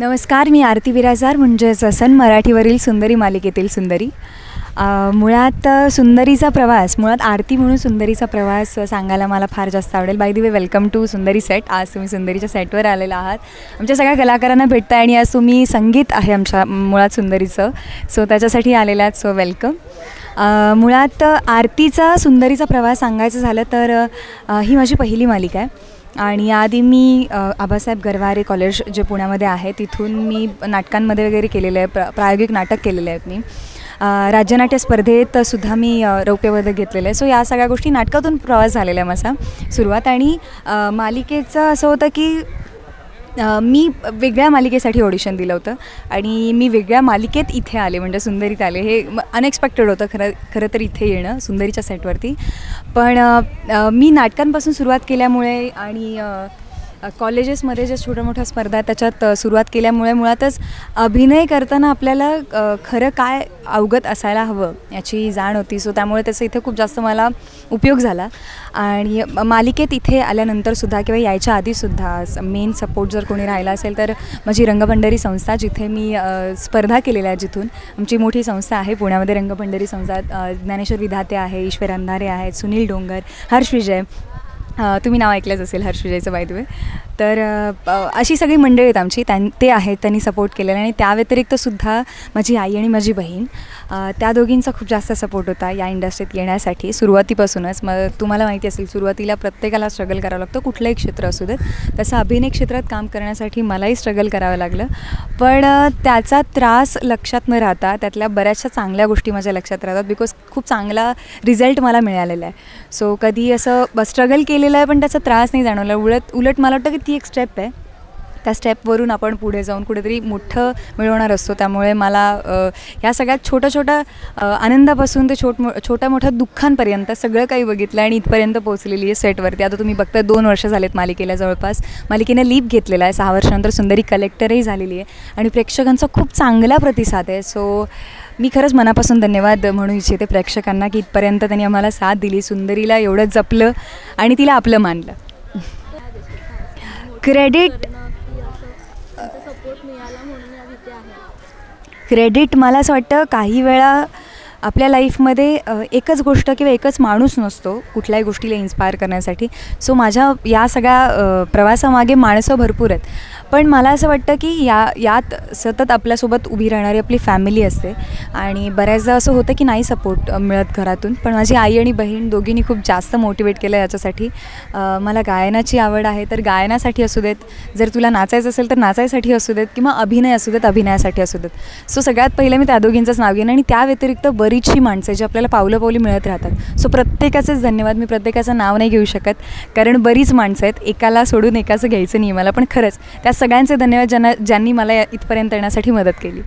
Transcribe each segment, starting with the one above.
नमस्कार, मी आरती बिराजदार म्हणजेच सन मराठीवरील सुंदरी मालिकेतील सुंदरी. मुळात सुंदरीचा प्रवास, मुळात आरती म्हणून सुंदरीचा प्रवास सांगायला मला फार जास्त आवडेल. By the way, welcome to Sundari set. आज तुम्ही सुंदरीच्या सेटवर आलेला आहात. आमच्या सगळ्या कलाकारांना भेटता आणि आज तुम्ही संगीत आहे आमच्या मुळात सुंदरीचं, सो त्याच्यासाठी आलेला आहात, सो वेलकम. मुळात आरतीचा सुंदरीचा प्रवास सांगायचं झालं तर ही माझी पहिली मालिका आहे आणि याआधी मी आबासाहेब गरवारे कॉलेज जे पुण्यामध्ये आहे तिथून मी नाटकांमध्ये वगैरे केलेलं आहे, प्रायोगिक नाटक केलेले आहेत मी. राज्यनाट्य स्पर्धेत सुद्धा मी रौप्यपदक घेतलेलं आहे. सो या सगळ्या गोष्टी नाटकातून प्रवास झालेला आहे माझा सुरुवात. आणि मालिकेचं असं होतं की मी वेगळ्या मालिकेसाठी ऑडिशन दिलं होतं आणि मी वेगळ्या मालिकेत इथे आले, म्हणजे सुंदरीत आले. हे अनएक्सपेक्टेड होतं खरं तर इथे येणं सुंदरीच्या सेटवरती. पण मी नाटकांपासून सुरुवात केल्यामुळे आणि कॉलेजेसमध्ये जे छोट्या मोठ्या स्पर्धा त्याच्यात सुरुवात केल्यामुळे मुळातच अभिनय करताना आपल्याला खरं काय अवगत असायला हवं याची जाण होती. सो त्यामुळे त्याचा इथे खूप जास्त मला उपयोग झाला. आणि मालिकेत इथे आल्यानंतरसुद्धा किंवा यायच्या आधीसुद्धा मेन सपोर्ट जर कोणी राहिला असेल तर माझी रंगभंडारी संस्था, जिथे मी स्पर्धा केलेल्या आहे, जिथून आमची मोठी संस्था आहे पुण्यामध्ये रंगभंडारी संस्था. ज्ञानेश्वर विधाते आहे, ईश्वर अंधारे आहेत, सुनील डोंगर, हर्ष विजय, तुम्ही नाव ऐकलंच असेल हर्ष विजयचं बाय द वे. तर अशी सगळी मंडळी आहेत आमची, ते आहेत, त्यांनी सपोर्ट केलेलं. आणि त्या व्यतिरिक्तसुद्धा माझी आई आणि माझी बहीण, त्या दोघींचा खूप जास्त सपोर्ट होता या इंडस्ट्रीत येण्यासाठी सुरुवातीपासूनच. मग तुम्हाला माहिती असेल सुरुवातीला प्रत्येकाला स्ट्रगल करावं लागतं, कुठलंही क्षेत्र असू देत. तसं अभिनय क्षेत्रात काम करण्यासाठी मलाही स्ट्रगल करावं लागलं. पण त्याचा त्रास लक्षात न राहता त्यातल्या बऱ्याचशा चांगल्या गोष्टी माझ्या लक्षात राहतात, बिकॉज खूप चांगला रिझल्ट मला मिळालेला आहे. सो कधी असं स्ट्रगल केलेलं आहे पण त्याचा त्रास नाही जाणवला. उलट मला वाटतं की ती एक स्टेप आहे, त्या स्टेपवरून आपण पुढे जाऊन कुठेतरी मोठं मिळवणार असतो. त्यामुळे मला ह्या सगळ्यात छोट्या आनंदापासून ते छोट्या मोठ्या दुःखांपर्यंत सगळं काही बघितलं आणि इथपर्यंत पोहोचलेली आहे सेटवरती. आता तुम्ही बघताय 2 वर्ष झालेत मालिकेला जवळपास. मालिकेने लीप घेतलेला आहे, 6 वर्षानंतर सुंदरी कलेक्टरही झालेली आहे आणि प्रेक्षकांचा खूप चांगला प्रतिसाद आहे. सो मी खरंच मनापासून धन्यवाद म्हणू इच्छिते प्रेक्षकांना की इथपर्यंत त्यांनी आम्हाला साथ दिली, सुंदरीला एवढं जपलं आणि तिला आपलं मानलं. क्रेडिट मला असं वाटतं काही वेळा आपल्या लाईफमध्ये एकच गोष्ट किंवा एकच माणूस नसतो कुठल्याही गोष्टीला इन्स्पायर करण्यासाठी. सो माझ्या या सगळ्या प्रवासामागे माणसं भरपूर आहेत, पण मला असं वाटतं की यात सतत आपल्यासोबत उभी राहणारी आपली फॅमिली असते. आणि बऱ्याचदा असं होतं की नाही सपोर्ट मिळत घरातून, पण माझी आई आणि बहीण दोघींनी खूप जास्त मोटिवेट केलं याच्यासाठी. मला गायनाची आवड आहे तर गायनासाठी असू देत, जर तुला नाचायचं असेल तर नाचायसाठी असू देत, किंवा अभिनय असू देत अभिनयासाठी असू देत. सो सगळ्यात पहिलं मी त्या दोघींचंच नाव घेईन. आणि त्या व्यतिरिक्त बरीचशी माणसं जी आपल्याला पावलं मिळत राहतात. सो प्रत्येकाचेच धन्यवाद. मी प्रत्येकाचं नाव नाही घेऊ शकत कारण बरीच माणसं आहेत, एकाला सोडून एकाचं घ्यायचं नाही मला. पण खरंच त्या सगळ्यांचे धन्यवाद ज्यांनी मला इथपर्यंत येण्यासाठी मदत केली.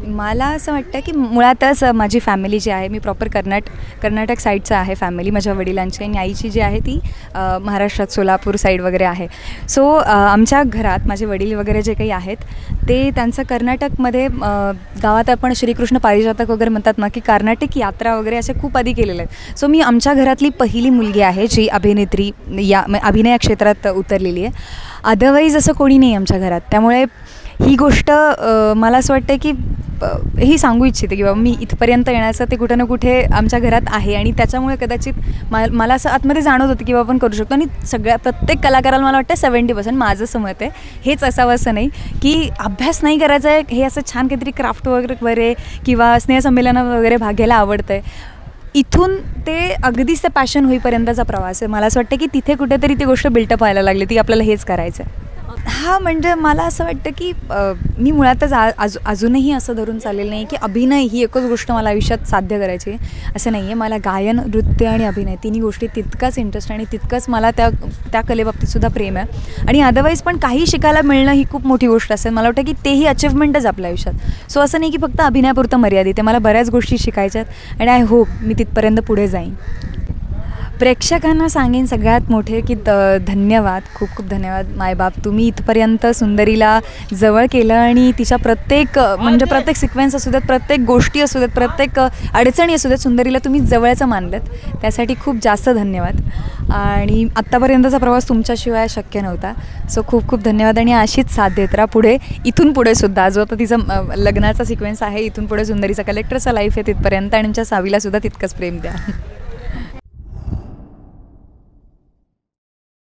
मला असं वाटतं की मुळातच माझी फॅमिली जी आहे, मी प्रॉपर कर्नाटक साईडचं आहे फॅमिली माझ्या वडिलांची, आणि आईची जी आहे ती महाराष्ट्रात सोलापूर साईड वगैरे आहे. सो आमच्या घरात माझे वडील वगैरे जे काही आहेत ते त्यांचं कर्नाटकमध्ये गावात आपण श्रीकृष्ण पारिजातक वगैरे म्हणतात ना, की कर्नाटक यात्रा वगैरे असे खूप आधी केलेले आहेत. सो मी आमच्या घरातली पहिली मुलगी आहे जी अभिनेत्री या अभिनय क्षेत्रात उतरलेली आहे. अदरवाईज असं कोणी नाही आमच्या घरात. त्यामुळे ही गोष्ट मला असं वाटतं की ही सांगू इच्छिते की बाबा मी इथपर्यंत येण्याचं ते कुठं ना कुठे आमच्या घरात आहे. आणि त्याच्यामुळे कदाचित मला असं आतमध्ये जाणवत होतं की बाबा आपण करू शकतो. आणि प्रत्येक कलाकाराला मला वाटतं 70% माझं असं मत आहे, हेच असावं असं नाही की अभ्यास नाही करायचा आहे, हे असं छान काहीतरी क्राफ्ट वगैरे किंवा स्नेहसंमेलनं वगैरे भाग घ्यायला आवडतं आहे. इथून ते अगदीच ते पॅशन होईपर्यंतचा प्रवास आहे. मला असं वाटतं की तिथे कुठेतरी ती गोष्ट बिल्टअप व्हायला लागली, ती आपल्याला हेच करायचं आहे. हां, म्हणजे मला असं वाटतं की मी मुळातच अजूनही असं धरून चाललेलं नाही की अभिनय ही एकच गोष्ट मला आयुष्यात साध्य करायची आहे असं नाही आहे. मला गायन, नृत्य आणि अभिनय तिन्ही गोष्टी तितकाच इंटरेस्ट आणि तितकंच मला त्या कलेबाबतीतसुद्धा प्रेम आहे. आणि अदरवाईज पण काही शिकायला मिळणं ही खूप मोठी गोष्ट असेल. मला वाटतं की तेही अचिव्हमेंटच आपल्या आयुष्यात. सो असं नाही की फक्त अभिनयापुरतं मर्यादित आहे, मला बऱ्याच गोष्टी शिकायच्या आहेत आणि आय होप मी तिथपर्यंत पुढे जाईन. प्रेक्षकांना सांगेन सगळ्यात मोठे की धन्यवाद, खूप खूप धन्यवाद मायबाप. तुम्ही इथपर्यंत सुंदरीला जवळ केलं आणि तिच्या प्रत्येक म्हणजे प्रत्येक सिक्वेन्स असू द्यात, प्रत्येक गोष्टी असू द्यात, प्रत्येक अडचणी असू द्यात, सुंदरीला तुम्ही जवळचं मानलं. त्यासाठी खूप जास्त धन्यवाद. आणि आत्तापर्यंतचा प्रवास तुमच्याशिवाय शक्य नव्हता. सो खूप खूप धन्यवाद आणि अशीच साथ देत राहा पुढे, इथून पुढे सुद्धा. जो आता तिचं लग्नाचा सिक्वेन्स आहे, इथून पुढे सुंदरीचा कलेक्टरचा लाईफ आहे तिथपर्यंत, आणि आमच्या सावीलासुद्धा तितकंच प्रेम द्या.